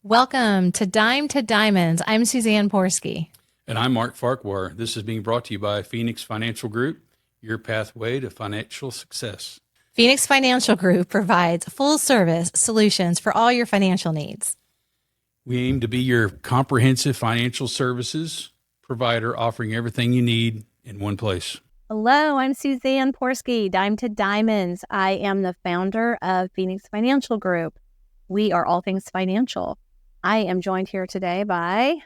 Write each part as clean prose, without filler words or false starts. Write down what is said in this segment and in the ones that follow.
Welcome to Dime to Diamonds. I'm Suzanne Porske. And I'm Mark Farquhar. This is being brought to you by Phoenix Financial Group, your pathway to financial success. Phoenix Financial Group provides full-service solutions for all your financial needs. We aim to be your comprehensive financial services provider, offering everything you need in one place. Hello, I'm Suzanne Porske, Dime to Diamonds. I am the founder of Phoenix Financial Group. We are all things financial. I am joined here today by...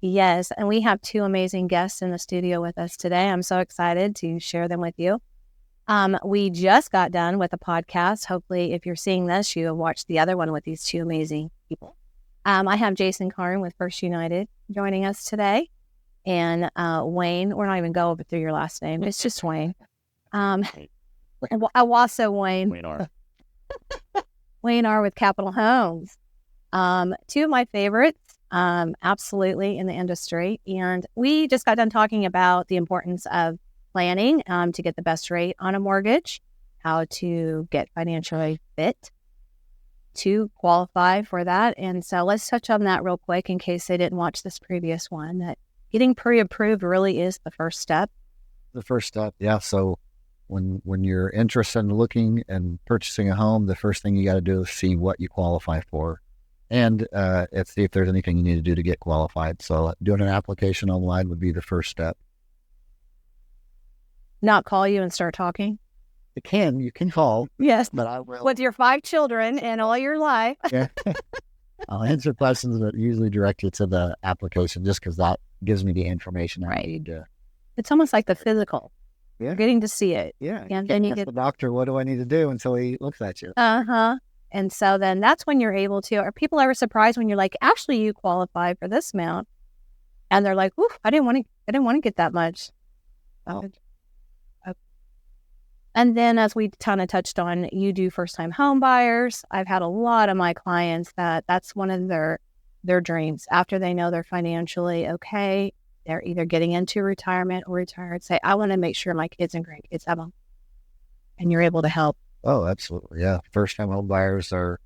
Yes, and we have two amazing guests in the studio with us today. I'm so excited to share them with you. We just got done with a podcast. Hopefully, if you're seeing this, you have watched the other one with these two amazing people. I have Jason Arn with First United joining us today. And Wayne, we're not even going over through your last name. It's just Wayne. Also Wayne. Wayne Arn. Wayne Arn with Capital Homes. Two of my favorites, absolutely, in the industry. And we just got done talking about the importance of planning to get the best rate on a mortgage, how to get financially fit to qualify for that. And so let's touch on that real quick in case they didn't watch this previous one, that getting pre-approved really is the first step. The first step, yeah. So when you're interested in looking and purchasing a home, the first thing you got to do is see what you qualify for, and see if there's anything you need to do to get qualified. So doing an application online would be the first step. Not call you and start talking? You can call. Yes. But I will. With your 5 children and all your life. Yeah. I'll answer questions that usually direct you to the application just because that gives me the information I need to. It's almost like the physical. Yeah. You're getting to see it. Yeah. And then you get the doctor, what do I need to do until he looks at you? And so then that's when you're able to, are people ever surprised when you're like, actually you qualify for this amount? And they're like, oof, I didn't want to get that much. Oh. And then as we kind of touched on, you do first-time home buyers. I've had a lot of my clients that's one of their dreams. After they know they're financially okay, they're either getting into retirement or retired, say, I want to make sure my kids and grandkids have them. And you're able to help. Oh, absolutely. Yeah. First-time home buyers are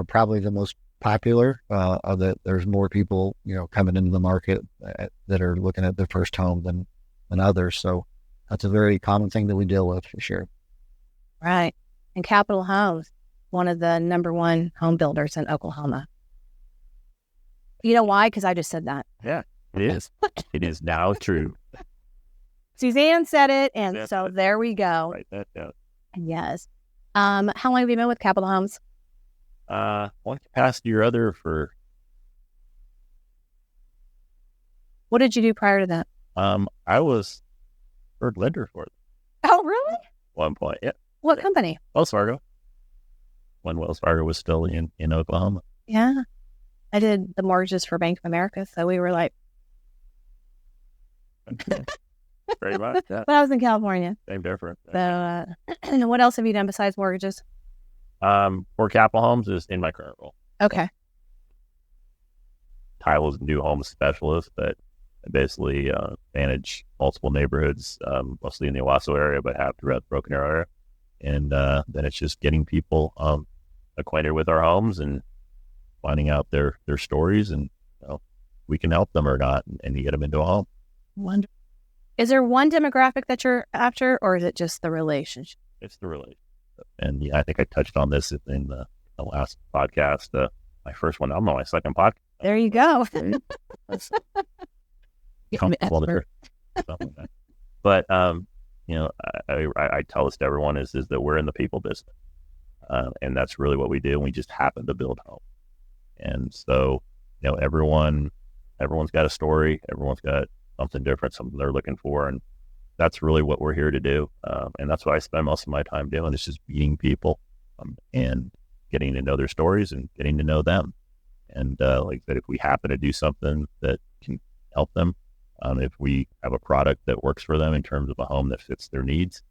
probably the most popular. There's more people, coming into the market that are looking at their first home than others. So that's a very common thing that we deal with for sure. Right. And Capital Homes, one of the number one home builders in Oklahoma. You know why? Because I just said that. Yeah, it is. It is now true. Suzanne said it, and so there we go. Write that down. Yes. How long have you been with Capital Homes? One capacity or other for. What did you do prior to that? I was third lender for them. Oh, really? One point, yeah. What company? Wells Fargo. When Wells Fargo was still in Oklahoma. Yeah. I did the mortgages for Bank of America, so we were like. Very much. Yeah. But I was in California. Same difference. So, and what else have you done besides mortgages? For Capital Homes is in my current role. Okay. Title is new home specialist, but I basically manage multiple neighborhoods, mostly in the Owasso area, but have throughout the Broken Arrow area. And then it's just getting people acquainted with our homes and finding out their stories, and we can help them or not, and you get them into a home. Wonderful. Is there one demographic that you're after, or is it just the relationship? It's the relationship. And I think I touched on this in the last podcast. My first one, I'm on my second podcast. There you go. But I tell this to everyone is that we're in the people business, and that's really what we do. And we just happen to build home. And so, everyone's got a story. Everyone's got something different, something they're looking for, and that's really what we're here to do. And that's what I spend most of my time doing. Is just meeting people and getting to know their stories and getting to know them. And like that, if we happen to do something that can help them, if we have a product that works for them in terms of a home that fits their needs,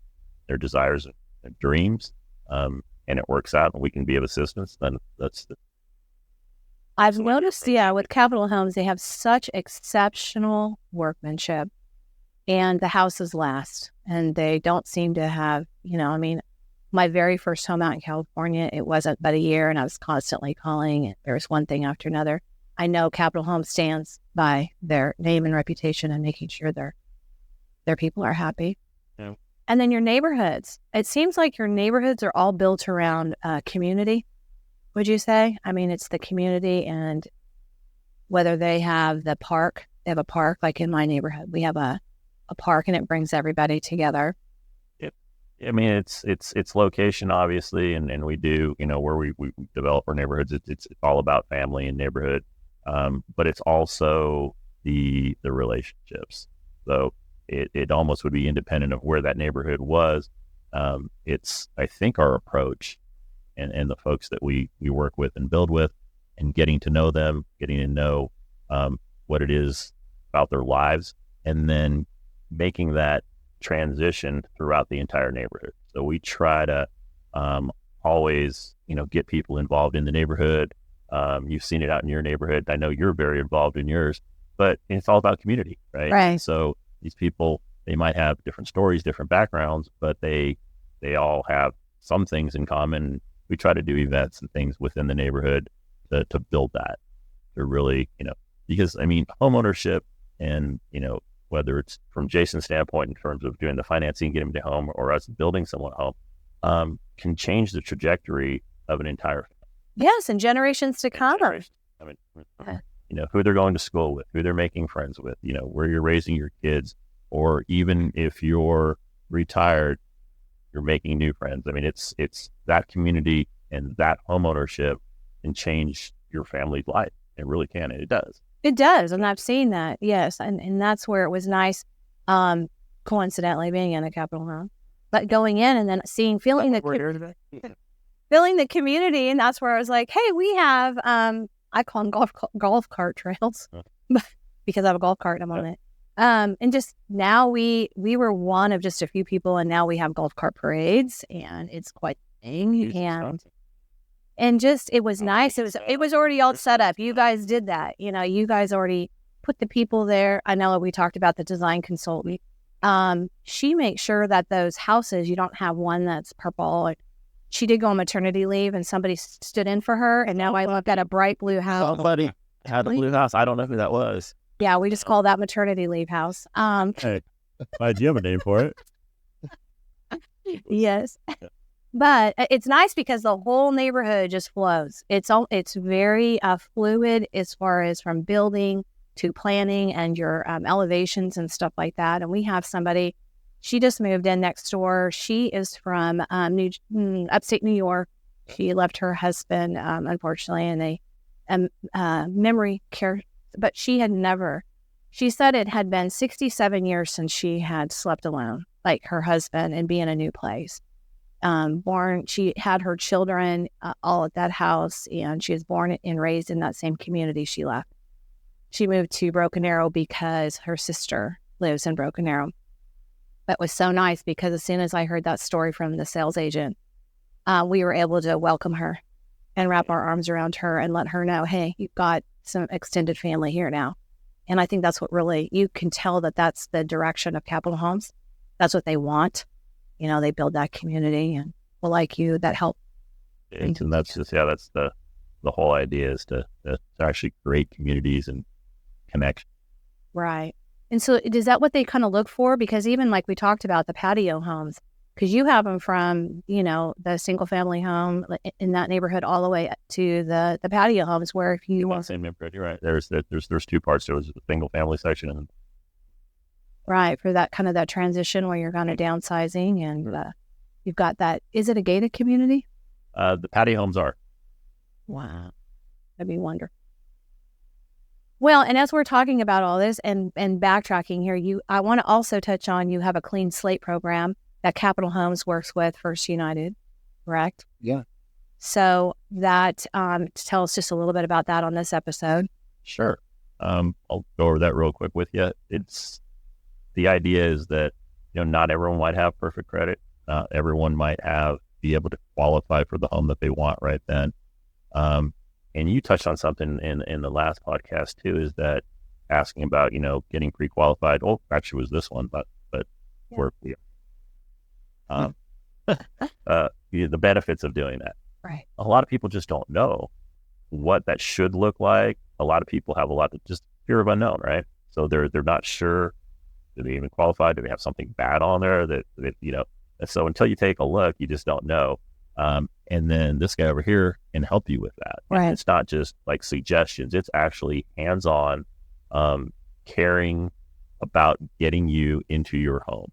their desires and dreams, and it works out and we can be of assistance, then that's the. I've noticed, with Capital Homes, they have such exceptional workmanship, and the houses last, and they don't seem to have, my very first home out in California, it wasn't but a year, and I was constantly calling. And there was one thing after another. I know Capital Home stands by their name and reputation and making sure their people are happy. Yeah. And then your neighborhoods. It seems like your neighborhoods are all built around community, would you say? I mean, it's the community, and whether they have the park, they have a park, like in my neighborhood, we have a park, and it brings everybody together. I mean, it's location, obviously, and we do, where we develop our neighborhoods, it's all about family and neighborhood, but it's also the relationships. So it almost would be independent of where that neighborhood was. It's, I think, our approach and the folks that we work with and build with, and getting to know them, getting to know what it is about their lives, and then making that transition throughout the entire neighborhood. So we try to always, get people involved in the neighborhood. You've seen it out in your neighborhood. I know you're very involved in yours, but it's all about community, right? Right. So these people, they might have different stories, different backgrounds, but they all have some things in common. We try to do events and things within the neighborhood to build that. To really, because I mean, homeownership and, whether it's from Jason's standpoint in terms of doing the financing, getting them to home, or us building someone home, can change the trajectory of an entire family. Yes, and generations to come. I mean, who they're going to school with, who they're making friends with, where you're raising your kids, or even if you're retired, you're making new friends. I mean, it's that community and that homeownership can change your family's life. It really can, and it does. It does, and I've seen that, yes, and that's where it was nice, coincidentally, being in a Capital Home, but going in and then feeling the community, and that's where I was like, hey, we have, I call them golf cart trails, because I have a golf cart and I'm on it, and just now we were one of just a few people, and now we have golf cart parades, and it's quite a thing, and just, it was nice. It was already all set up. You guys did that. You guys already put the people there. I know we talked about the design consultant. She makes sure that those houses, you don't have one that's purple. She did go on maternity leave, and somebody stood in for her. And now I look at a bright blue house. Somebody had a blue house. I don't know who that was. Yeah, we just call that maternity leave house. Hey, why'd you have a name for it? Yes. But it's nice because the whole neighborhood just flows. It's very fluid as far as from building to planning and your elevations and stuff like that. And we have somebody, she just moved in next door. She is from upstate New York. She left her husband, unfortunately, and they memory care. But she said it had been 67 years since she had slept alone, like her husband, and be in a new place. She had her children all at that house, and she was born and raised in that same community she left. She moved to Broken Arrow because her sister lives in Broken Arrow. That was so nice because as soon as I heard that story from the sales agent, we were able to welcome her and wrap our arms around her and let her know, hey, you've got some extended family here now. And I think that's what really, you can tell that that's the direction of Capital Homes. That's what they want. They build that community, and will like you, that help. And that's just, that's the whole idea, is to actually create communities and connection. Right. And so is that what they kind of look for? Because even like we talked about the patio homes, because you have them from, the single family home in that neighborhood all the way to the patio homes where if you want. Same neighborhood, you're right. There's two parts. There was the single family section and right, for that kind of that transition where you're kind of downsizing, and you've got that. Is it a gated community? The patio homes are. Wow, that'd be wonderful. Well, and as we're talking about all this and backtracking here, I want to also touch on, you have a Clean Slate program that Capital Homes works with First United, correct? Yeah. So that tell us just a little bit about that on this episode. Sure. I'll go over that real quick with you. The idea is that, not everyone might have perfect credit. Not everyone might be able to qualify for the home that they want right then. And you touched on something in the last podcast too, is that asking about, getting pre-qualified. Oh, actually it was this one, but yeah. the benefits of doing that. Right. A lot of people just don't know what that should look like. A lot of people have a lot of just fear of unknown, right? So they're not sure. Do they even qualify? Do they have something bad on there that And so until you take a look, you just don't know. And then this guy over here can help you with that. Right. It's not just like suggestions. It's actually hands-on, caring about getting you into your home.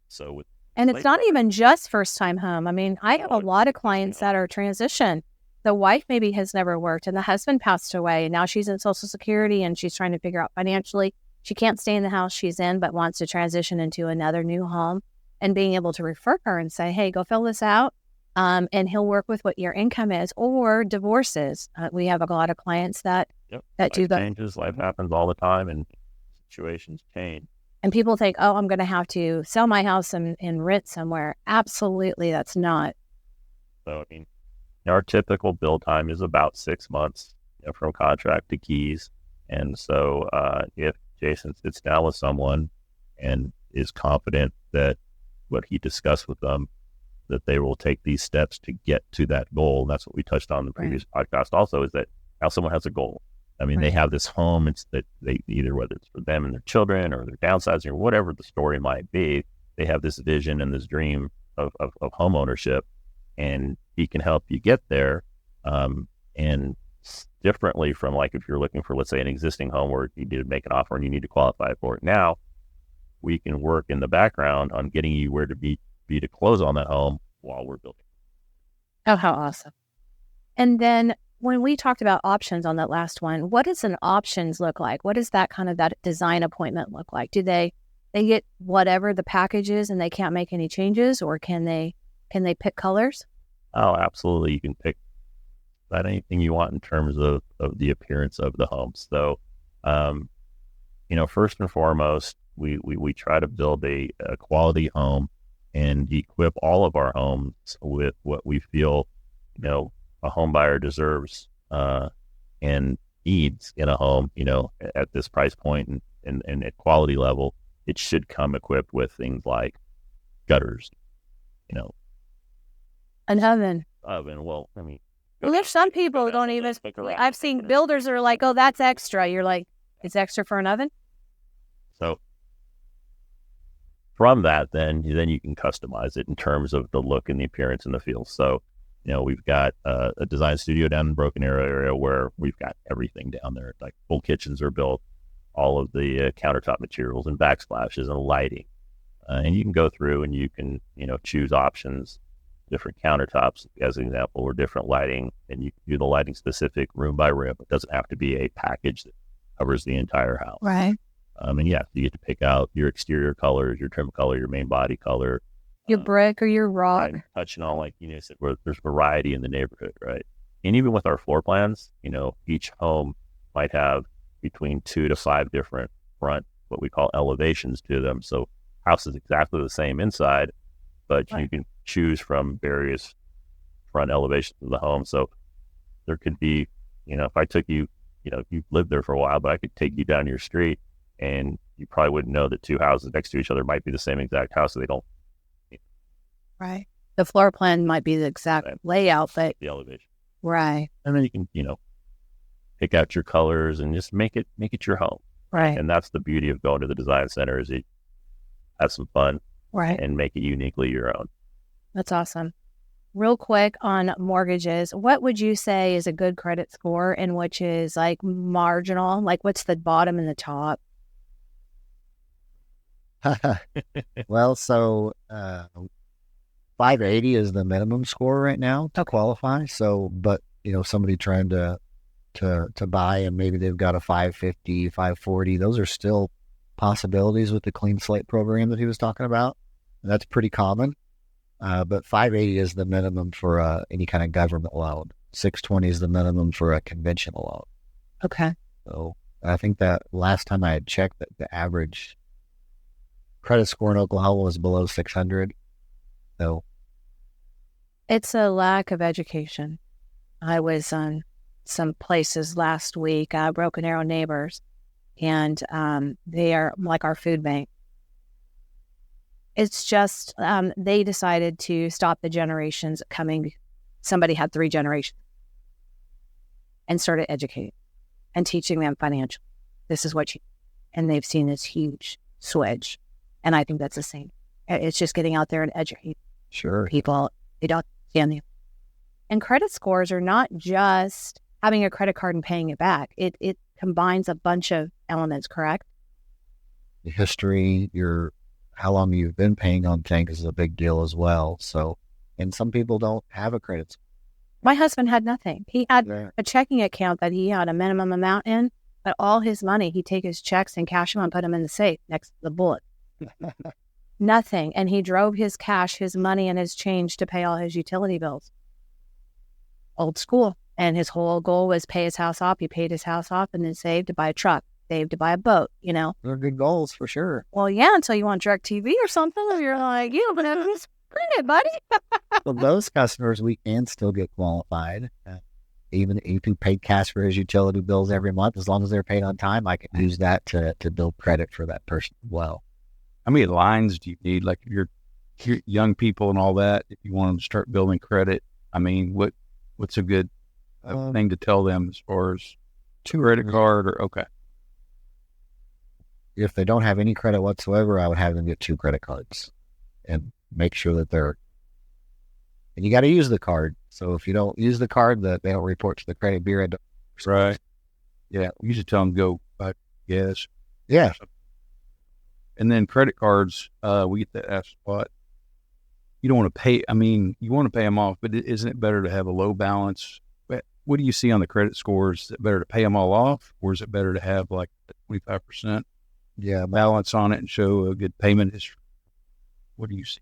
So And it's not even just first-time home. I mean, I have a lot of clients that are transition. The wife maybe has never worked and the husband passed away. And now she's in Social Security and she's trying to figure out financially. She can't stay in the house she's in, but wants to transition into another new home, and being able to refer her and say, hey, go fill this out. And he'll work with what your income is, or divorces. We have a lot of clients that do that. Changes, life happens all the time, and situations change. And people think, oh, I'm going to have to sell my house and rent somewhere. Absolutely, that's not. So, I mean, our typical build time is about 6 months, from contract to keys. And so if Jason sits down with someone and is confident that what he discussed with them, that they will take these steps to get to that goal. And that's what we touched on in the previous podcast also, is that now someone has a goal. I mean, they have this home. It's that they either, whether it's for them and their children or they're downsizing or whatever the story might be, they have this vision and this dream of home ownership, and he can help you get there. And differently from like if you're looking for, let's say, an existing home where you need to make an offer and you need to qualify for it. Now we can work in the background on getting you where to be to close on that home while we're building. Oh, how awesome. And then when we talked about options on that last one, what does an options look like? What does that kind of that design appointment look like? Do they get whatever the package is and they can't make any changes, or can they pick colors? Oh, absolutely. You can pick about anything you want in terms of the appearance of the home. So, first and foremost, we try to build a quality home and equip all of our homes with what we feel, a home buyer deserves and needs in a home, at this price point and at quality level. It should come equipped with things like gutters, An oven. Well, I mean, Well, there's some people who don't even, I've seen builders that are like, oh, that's extra. You're like, it's extra for an oven? So from that, then you can customize it in terms of the look and the appearance and the feel. So, we've got a design studio down in Broken Arrow area where we've got everything down there. Like full kitchens are built, all of the countertop materials and backsplashes and lighting. And you can go through and you can, choose options, different countertops as an example, or different lighting, and you can do the lighting specific room by room. It doesn't have to be a package that covers the entire house. Right. And you get to pick out your exterior colors, your trim color, your main body color. Your brick or your rock. Touching on, like, said, where there's variety in the neighborhood, right? And even with our floor plans, each home might have between 2 to 5 different front, what we call elevations to them. So house is exactly the same inside, but you can choose from various front elevations of the home. So there could be, if I took you, you've lived there for a while, but I could take you down your street and you probably wouldn't know that 2 houses next to each other might be the same exact house. So they don't. Right. The floor plan might be the exact layout, but the elevation. Right. And then you can, pick out your colors and just make it your home. Right. And that's the beauty of going to the design center, is you have some fun. Right. And make it uniquely your own. That's awesome. Real quick on mortgages, what would you say is a good credit score and which is like marginal? Like what's the bottom and the top? Well, so 580 is the minimum score right now to qualify. So, but somebody trying to buy and maybe they've got a 550, 540, those are still possibilities with the Clean Slate program that he was talking about. And that's pretty common. But 580 is the minimum for any kind of government loan. 620 is the minimum for a conventional loan. Okay. So I think that last time I had checked that the average credit score in Oklahoma was below 600. So it's a lack of education. I was on some places last week, Broken Arrow neighbors, and they are like our food bank. It's just they decided to stop the generations coming. Somebody had 3 generations and started educating and teaching them financial. This is what you, and they've seen this huge switch. And I think that's the same. It's just getting out there and educating Sure. people. They don't understand the. And credit scores are not just having a credit card and paying it back. It combines a bunch of elements, correct? The history, how long you've been paying on things is a big deal as well. So, and some people don't have a credit score. My husband had nothing. He had Yeah. a checking account that he had a minimum amount in, but all his money, he'd take his checks and cash them and put them in the safe next to the bullet. Nothing. And he drove his cash, his money, and his change to pay all his utility bills. Old school. And his whole goal was pay his house off. He paid his house off and then saved to buy a truck, saved to buy a boat, you know? They're good goals for sure. Well, yeah, until you want DirecTV or something, and you're like, you don't have this credit, buddy. Well, those customers, we can still get qualified. Even if you paid cash for his utility bills every month, as long as they're paid on time, I can use that to build credit for that person as well. How many lines do you need? Like if you're young people and all that, if you want them to start building credit, I mean, what's a good thing to tell them as far as credit card or okay? If they don't have any credit whatsoever, I would have them get 2 credit cards and make sure that and you got to use the card. So if you don't use the card, they don't report to the credit bureau. Right. Yeah. We usually tell them go buy gas. Yeah. And then credit cards, we get that asked a lot. You don't want to pay. I mean, you want to pay them off, but isn't it better to have a low balance? What do you see on the credit scores? Is it better to pay them all off, or is it better to have like 25% balance on it and show a good payment history? What do you see?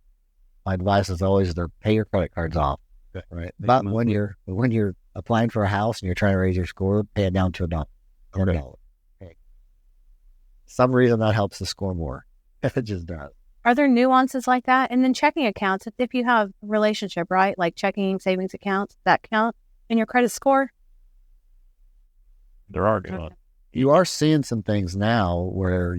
My advice is always to pay your credit cards off. Okay. Right. But when you're applying for a house and you're trying to raise your score, pay it down to $1. Okay. Okay. Some reason that helps the score more. It just does. Are there nuances like that? And then checking accounts, if you have a relationship, right? Like checking, savings accounts, that count in your credit score? There are nuances. You are seeing some things now where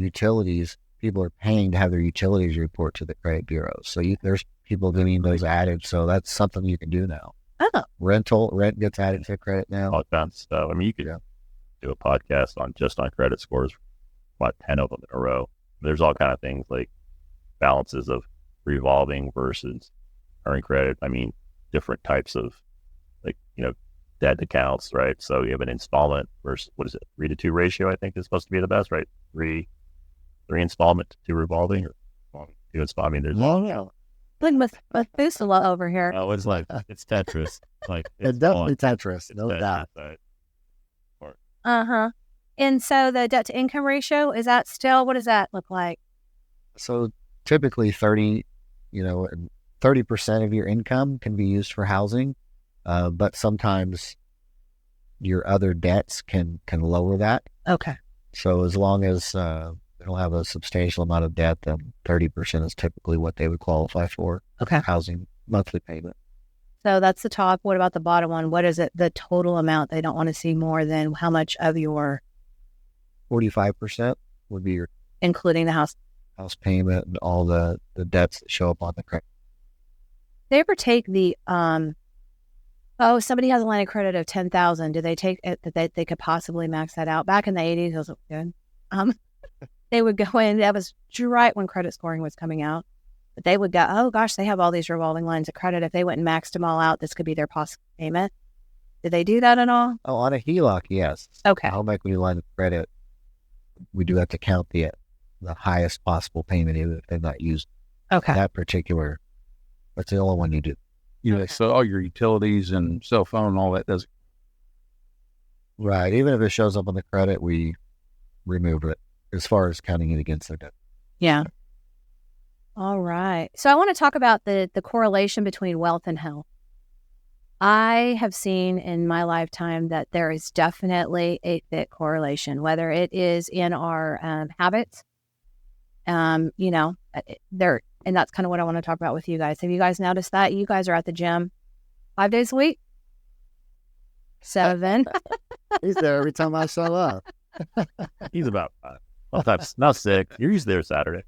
people are paying to have their utilities report to the credit bureau. So there's people getting those added. So that's something you can do now. Oh. Rent gets added to credit now. All kinds of stuff. I mean, you could do a podcast on credit scores, about 10 of them in a row. There's all kind of things like balances of revolving versus earning credit. I mean, different types of debt accounts, right? So you have an installment versus, 3-to-2 ratio, I think is supposed to be the best, right? Three installment to 2 revolving or 2 installment. I mean, there's Look, Methuselah over here. Oh, it's like it's Tetris. It's definitely Tetris, no doubt. Uh-huh. And so the debt to income ratio, is that still, what does that look like? So typically 30% of your income can be used for housing, but sometimes your other debts can lower that. Okay. So as long as they don't have a substantial amount of debt, then 30% is typically what they would qualify for. Okay. Housing monthly payment. So that's the top. What about the bottom one? What is it? The total amount they don't want to see more than how much of your 45% would be your including the house payment and all the debts that show up on the credit. They ever take the somebody has a line of credit of 10,000. Do they take it that they could possibly max that out? Back in the 80s, it was good. They would go in. That was right when credit scoring was coming out. But they would go, oh gosh, they have all these revolving lines of credit. If they went and maxed them all out, this could be their possible payment. Did they do that at all? Oh, on a HELOC, yes. Okay. Home equity line of credit, we do have to count the highest possible payment if they've not used Okay. that particular. That's the only one you do. So all your utilities and cell phone and all that does. Right. Even if it shows up on the credit, we remove it as far as counting it against their debt. Yeah. All right. So I want to talk about the correlation between wealth and health. I have seen in my lifetime that there is definitely a thick correlation, whether it is in our habits, and that's kind of what I want to talk about with you guys. Have you guys noticed that? You guys are at the gym 5 days a week? 7. He's there every time I show up. He's about 5. Sometimes not 6. You're usually there Saturday.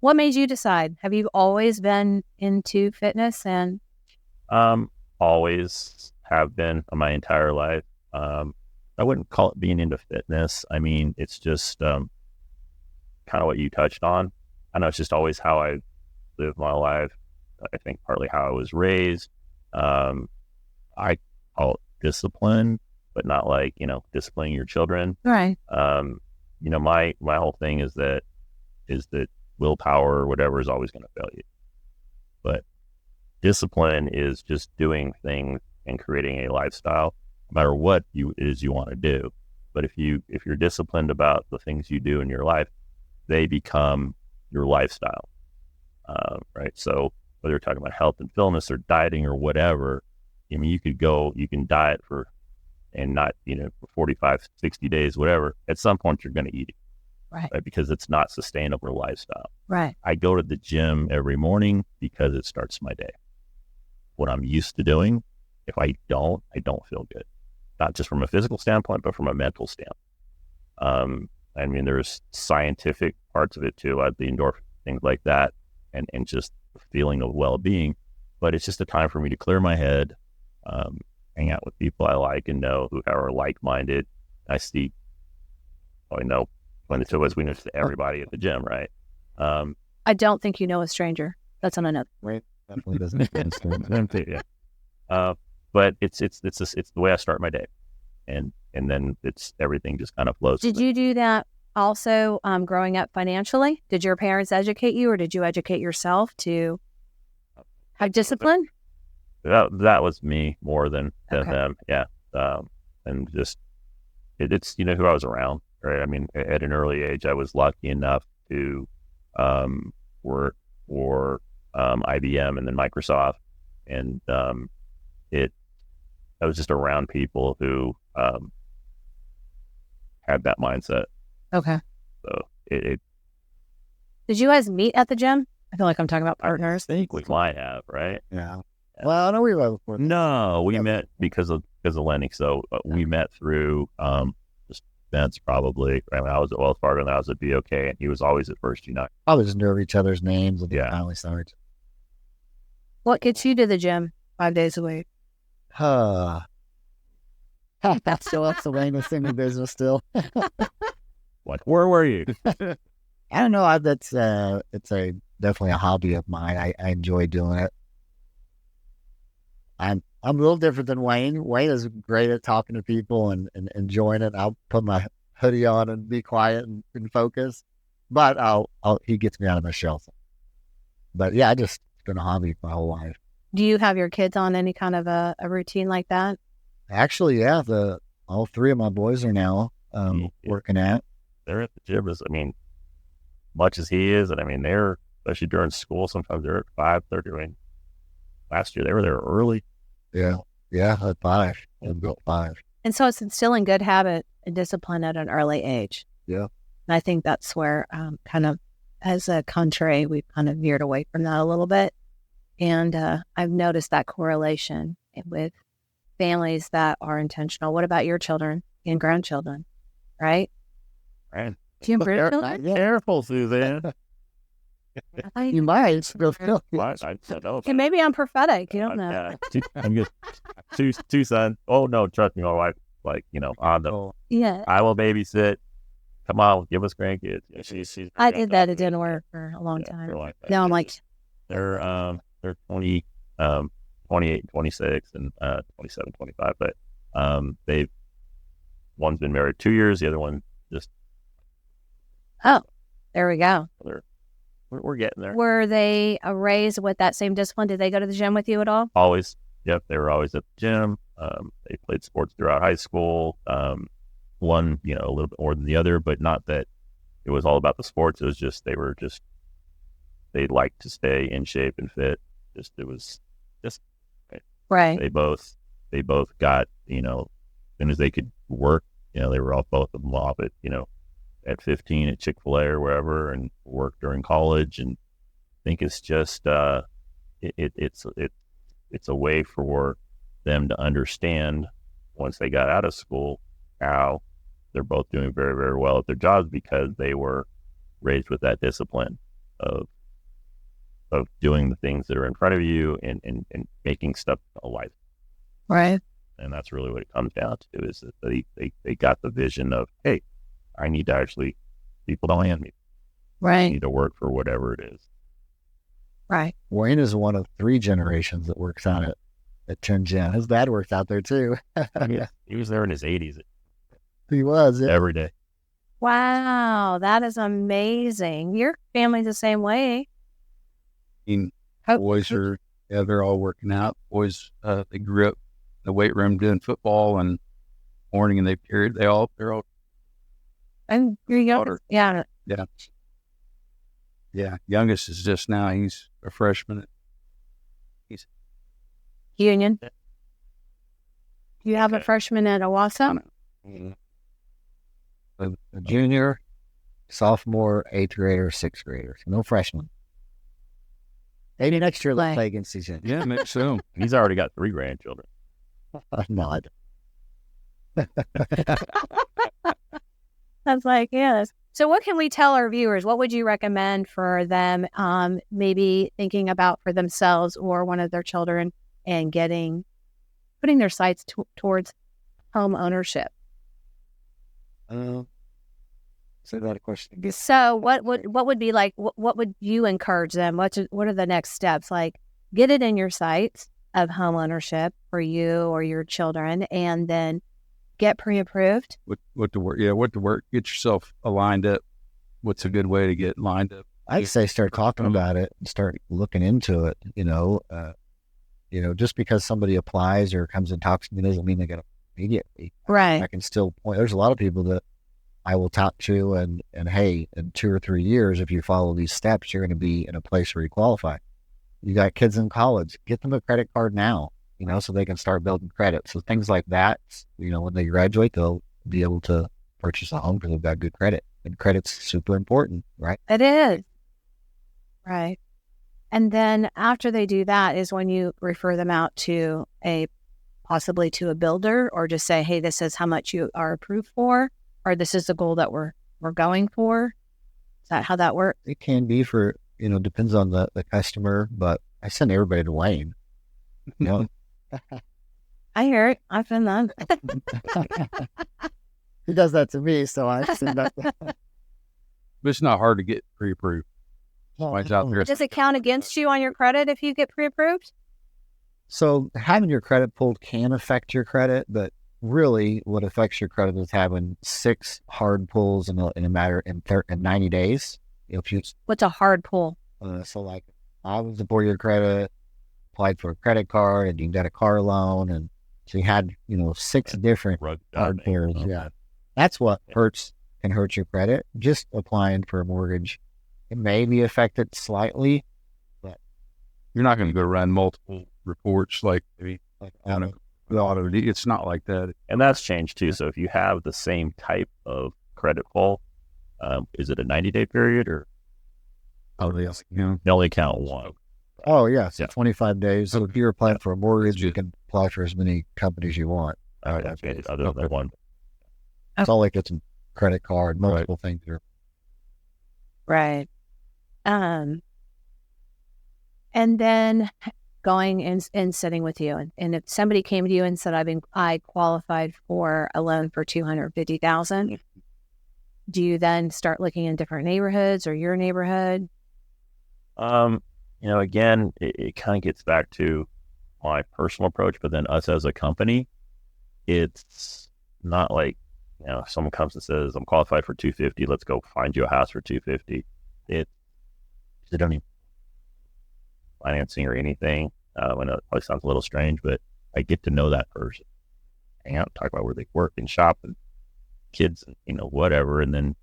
What made you decide? Have you always been into fitness? And Always have been my entire life. I wouldn't call it being into fitness. I mean, it's just kind of what you touched on. I know it's just always how I live my life. I think partly how I was raised. I call it discipline, but not like, disciplining your children. right, My whole thing is that willpower or whatever is always going to fail you. But discipline is just doing things and creating a lifestyle, no matter what it is you want to do. But if you're disciplined about the things you do in your life, they become your lifestyle, right? So whether you're talking about health and fitness or dieting or whatever, I mean, you can diet and not, for 45, 60 days, whatever. At some point, you're going to eat it, right, right? Because it's not sustainable lifestyle. right. I go to the gym every morning because it starts my day. What I'm used to doing, if I don't feel good. Not just from a physical standpoint, but from a mental standpoint. I mean, there's scientific parts of it too, like the endorphin, things like that, and just the feeling of well-being. But it's just a time for me to clear my head, hang out with people I like and know who are like-minded. I know when the two of us, we know everybody at the gym, right? I don't think you know a stranger. That's on another. Right. Definitely doesn't. Yeah. But it's the way I start my day, and then everything just kind of flows. Did you do that also growing up financially? Did your parents educate you, or did you educate yourself to have discipline? That was me more than Okay. them. Yeah. And just it's who I was around, right? I mean, at an early age, I was lucky enough to work for IBM and then Microsoft, and I was just around people who had that mindset. Okay. So it Did you guys meet at the gym? I feel like I'm talking about partners. I think we might have, right? Yeah. Well, I know we were before. No, we met because of Lenny. So we met through just events, probably. I mean, I was at Wells Fargo and I was at BOK, and he was always at First United. Probably just knew each other's names and Yeah. finally started. What gets you to the gym 5 days a week? That's the lamest thing in business still. Like, where were you? I don't know. It's definitely a hobby of mine. I enjoy doing it. I'm a little different than Wayne. Wayne is great at talking to people and enjoying it. I'll put my hoodie on and be quiet and focus. But he gets me out of my shell. But yeah, it's been a hobby my whole life. Do you have your kids on any kind of a routine like that? Actually, yeah, all three of my boys are now working at. They're at the gym much as he is, and I mean they're, especially during school, sometimes they're at 5:30. I mean, last year they were there early. Yeah, at 5. I'm about 5. And so it's instilling good habit and discipline at an early age. Yeah. And I think that's where kind of as a country, we've kind of veered away from that a little bit. And I've noticed that correlation with families that are intentional. What about your children and grandchildren, right? Right. Do you have grandchildren? Careful, Suzanne. You might. I said, no. Okay, maybe I'm prophetic. You don't know. Yeah, I'm just two sons. Oh no, trust me, my wife. On the Yeah. I will babysit. Come on, give us grandkids. Yeah, she's I did that. It didn't work for a long time. Now I'm like, they're 20, 28, 26, and 27, 25. But one's been married 2 years. The other one just. oh, there we go. We're getting there. Were they raised with that same discipline? Did they go to the gym with you at all? Always. Yep. They were always at the gym. They played sports throughout high school. One, a little bit more than the other, but not that it was all about the sports. It was just, they liked to stay in shape and fit. It was just, Right. They both got, as soon as they could work, they were both of them off at 15 at Chick-fil-A or wherever, and worked during college. And I think it's just, it's a way for them to understand once they got out of school how they're both doing very, very well at their jobs because they were raised with that discipline. of doing the things that are in front of you and making stuff a life. Right. And that's really what it comes down to, is that they got the vision of, hey, I need to actually, people don't hand me. I Right. need to work for whatever it is. Right. Wayne is one of 3 generations that works out at 10 Gen. His dad works out there too. He was there in his 80s He was. Yeah. every day. Wow. That is amazing. Your family's the same way. I mean, How- boys are, they're all working out. Boys, they grew up in the weight room doing football and morning, and they're all And your youngest, daughter. yeah. Yeah. Youngest is just now, he's a freshman. Union. You have a Okay. freshman at Owasso? A junior, sophomore, 8th grader, 6th grader. No freshman. Maybe next year let's Like- play against each other. Yeah, maybe so. He's already got 3 grandchildren. No, I don't. That's like, yes. So what can we tell our viewers? What would you recommend for them maybe thinking about for themselves or one of their children and putting their sights towards home ownership? Say that a question again. So what would be like, what would you encourage them? What are the next steps? Like, get it in your sights of home ownership for you or your children, and then get pre-approved. What to work? Yeah, what to work? Get yourself aligned up. What's a good way to get lined up? I'd say start talking about it and start looking into it. Just because somebody applies or comes and talks to me doesn't mean they get it immediately. Right. I can still point. There's a lot of people that I will talk to, and hey, in 2 or 3 years, if you follow these steps, you're going to be in a place where you qualify. You got kids in college, get them a credit card now, so they can start building credit. So things like that, when they graduate, they'll be able to purchase a home because they've got good credit, and credit's super important, right? It is. Right. And then after they do that is when you refer them out to possibly to a builder, or just say, hey, this is how much you are approved for, or this is the goal that we're going for. Is that how that works? It can be for, depends on the customer, but I send everybody to Wayne. I hear it. I've been that. He does that to me, so I send that. But it's not hard to get pre-approved. Somebody's out there. Does it count against you on your credit if you get pre-approved? So having your credit pulled can affect your credit, but really what affects your credit is having 6 hard pulls in a matter in 90 days. If you What's a hard pull? so like I was a 4-year credit, applied for a credit card, and you got a car loan, and so you had 6 different Rug hard diving. pulls. Yeah, that's what can hurt your credit. Just applying for a mortgage, it may be affected slightly. You're not going to go run multiple reports like maybe Like auto. It's not like that. And that's changed too. So if you have the same type of credit pull, is it a 90-day period, or they only count one? Oh, yeah. So Yeah. 25 days. So if you're applying for a mortgage, you can apply for as many companies you want. That's other than one. It's all like it's a credit card, multiple things. Right. And then going and sitting with you. And if somebody came to you and said, I qualified for a loan for $250,000, do you then start looking in different neighborhoods or your neighborhood? Again, it kind of gets back to my personal approach, but then us as a company, it's not like, if someone comes and says, I'm qualified for $250, let's go find you a house for $250. They don't need financing or anything. I know it probably sounds a little strange, but I get to know that person. Hang out, talk about where they work and shop and kids, and whatever, and then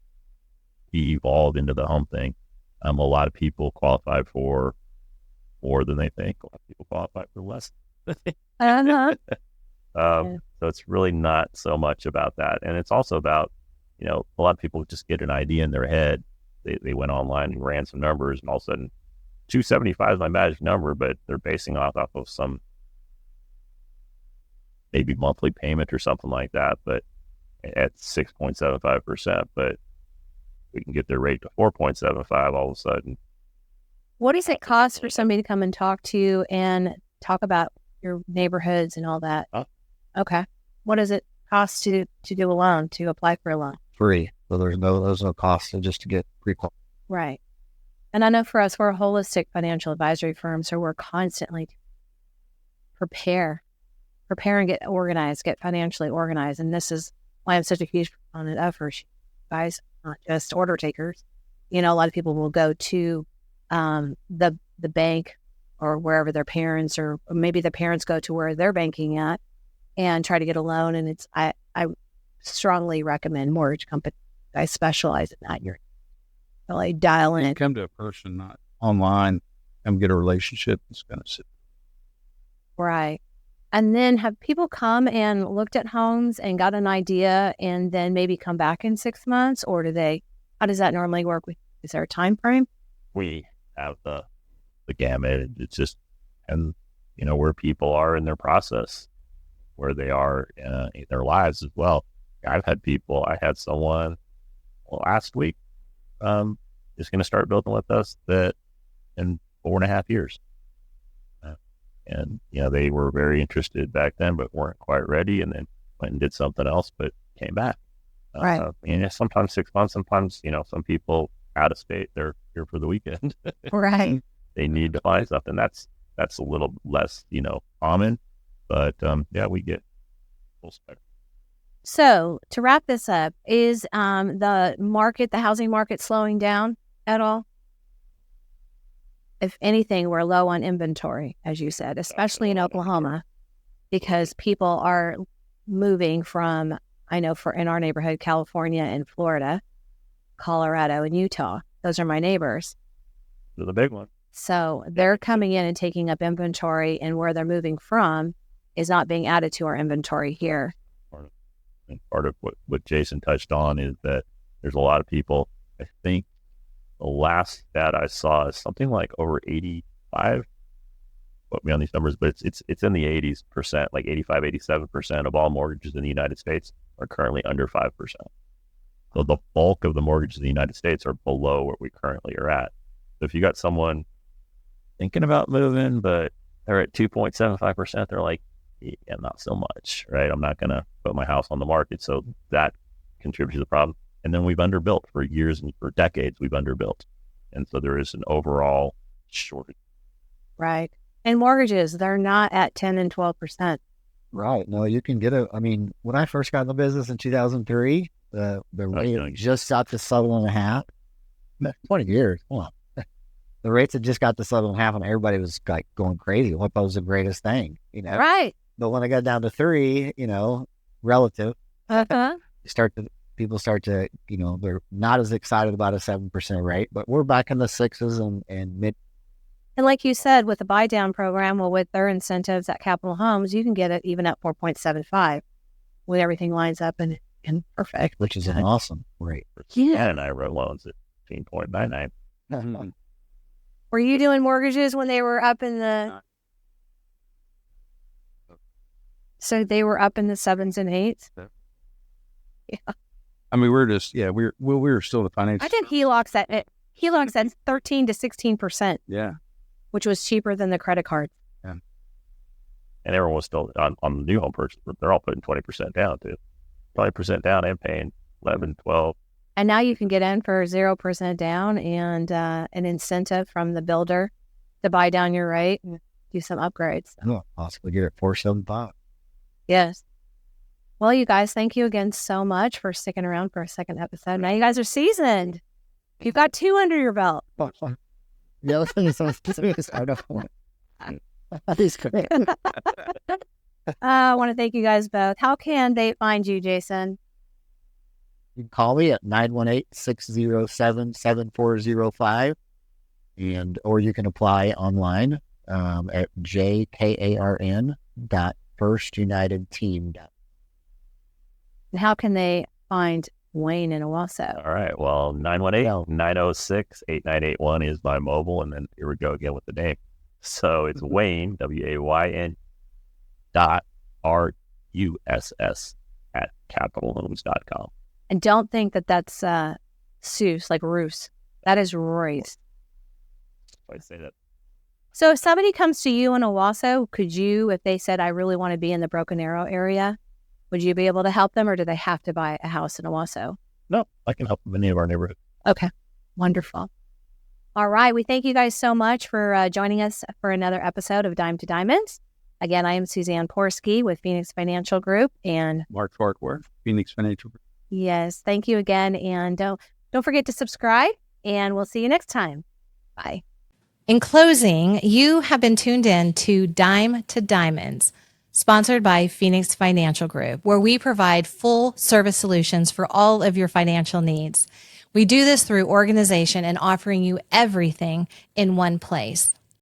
be evolved into the home thing. A lot of people qualify for more than they think. A lot of people qualify for less than they think. Uh-huh. So it's really not so much about that. And it's also about, a lot of people just get an idea in their head. They went online and ran some numbers, and all of a sudden 275 is my magic number, but they're basing off of some maybe monthly payment or something like that, but at 6.75%, but we can get their rate to 4.75 all of a sudden. What does it cost for somebody to come and talk to you and talk about your neighborhoods and all that? Huh? Okay. What does it cost to do a loan, to apply for a loan? Free. So there's no cost just to get pre-qualified. Right. And I know for us, we're a holistic financial advisory firm, so we're constantly prepare and get organized, get financially organized. And this is why I'm such a huge proponent of for guys, not just order takers. You know, a lot of people will go to the bank or wherever their parents, or maybe the parents go to where they're banking at and try to get a loan. And I strongly recommend mortgage companies. I specialize in that. You're really dial in. Come to a person, not online. Come get a relationship. It's going to sit. Right. And then have people come and looked at homes and got an idea and then maybe come back in 6 months? Or how does that normally work? Is there a time frame? We have the gamut. It's just, and you know, where people are in their process, where they are in their lives as well. I had someone last week is going to start building with us that in 4.5 years. And, you know, they were very interested back then, but weren't quite ready, and then went and did something else, but came back. Right. And sometimes 6 months, sometimes, you know, some people out of state, they're here for the weekend. Right. They need to find something. That's a little less, you know, common, but yeah, we get full spectrum. So to wrap this up, is the housing market slowing down at all? If anything, we're low on inventory, as you said, especially in Oklahoma, because people are moving from, I know in our neighborhood, California and Florida, Colorado and Utah. Those are my neighbors. They're the big one. So they're coming in and taking up inventory, and where they're moving from is not being added to our inventory here. Part of what Jason touched on is that there's a lot of people, I think the last stat I saw is something like over 85, put me on these numbers, but it's in the 80%, like 85, 87% of all mortgages in the United States are currently under 5%. So the bulk of the mortgages in the United States are below what we currently are at. So if you got someone thinking about moving, but they're at 2.75%, they're like, yeah, not so much, right? I'm not going to put my house on the market. So that contributes to the problem. And then we've underbuilt for years and for decades, we've underbuilt. And so there is an overall shortage. Right. And mortgages, they're not at 10 and 12%. Right. No, you can get when I first got in the business in 2003, the rate just got to 7.5. 20 years. Come on. The rates had just got to 7.5, and everybody was like going crazy. What was the greatest thing, you know? Right. But when I got down to 3, you know, relative, people start to, you know, they're not as excited about a 7% rate, but we're back in the 6s and mid. And like you said, with the buy down program, well, with their incentives at Capital Homes, you can get it even at 4.75 when everything lines up and perfect. Which is an awesome rate. Yeah. And I wrote loans at 15.99. Were you doing mortgages when they were up in the... So they were up in the 7s and 8s? Yeah. I mean, we're just, we were still the financial. I did HELOCs at 13 to 16%. Yeah. Which was cheaper than the credit card. Yeah. And everyone was still on the new home purchase. They're all putting 20% down too. 20% down and paying 11, 12. And now you can get in for 0% down and an incentive from the builder to buy down your rate and do some upgrades. Oh, possibly get it 4.75. Yes. Well, you guys, thank you again so much for sticking around for a second episode. Now you guys are seasoned. You've got 2 under your belt. The other thing is I don't want that is great. I want to thank you guys both. How can they find you, Jason? You can call me at 918-607-7405, or you can apply online at jkarn.firstunitedteam.com. And how can they find Wayne in Owasso? All right. Well, 918-906-8981 is my mobile. And then here we go again with the name. So it's Wayne, WAYN .RUSS at capitalhomes.com. And don't think that that's Seuss, like Roos. That is Royce. quite say that. So if somebody comes to you in Owasso, could you, if they said, I really want to be in the Broken Arrow area, would you be able to help them, or do they have to buy a house in Owasso? No, I can help them in any of our neighborhoods. Okay. Wonderful. All right. We thank you guys so much for joining us for another episode of Dime to Diamonds. Again, I am Suzanne Porske with Phoenix Financial Group, and Mark Farquhar, Phoenix Financial Group. yes, thank you again. And don't forget to subscribe, and we'll see you next time. Bye. In closing, you have been tuned in to Dime to Diamonds, sponsored by Phoenix Financial Group, where we provide full service solutions for all of your financial needs. We do this through organization and offering you everything in one place.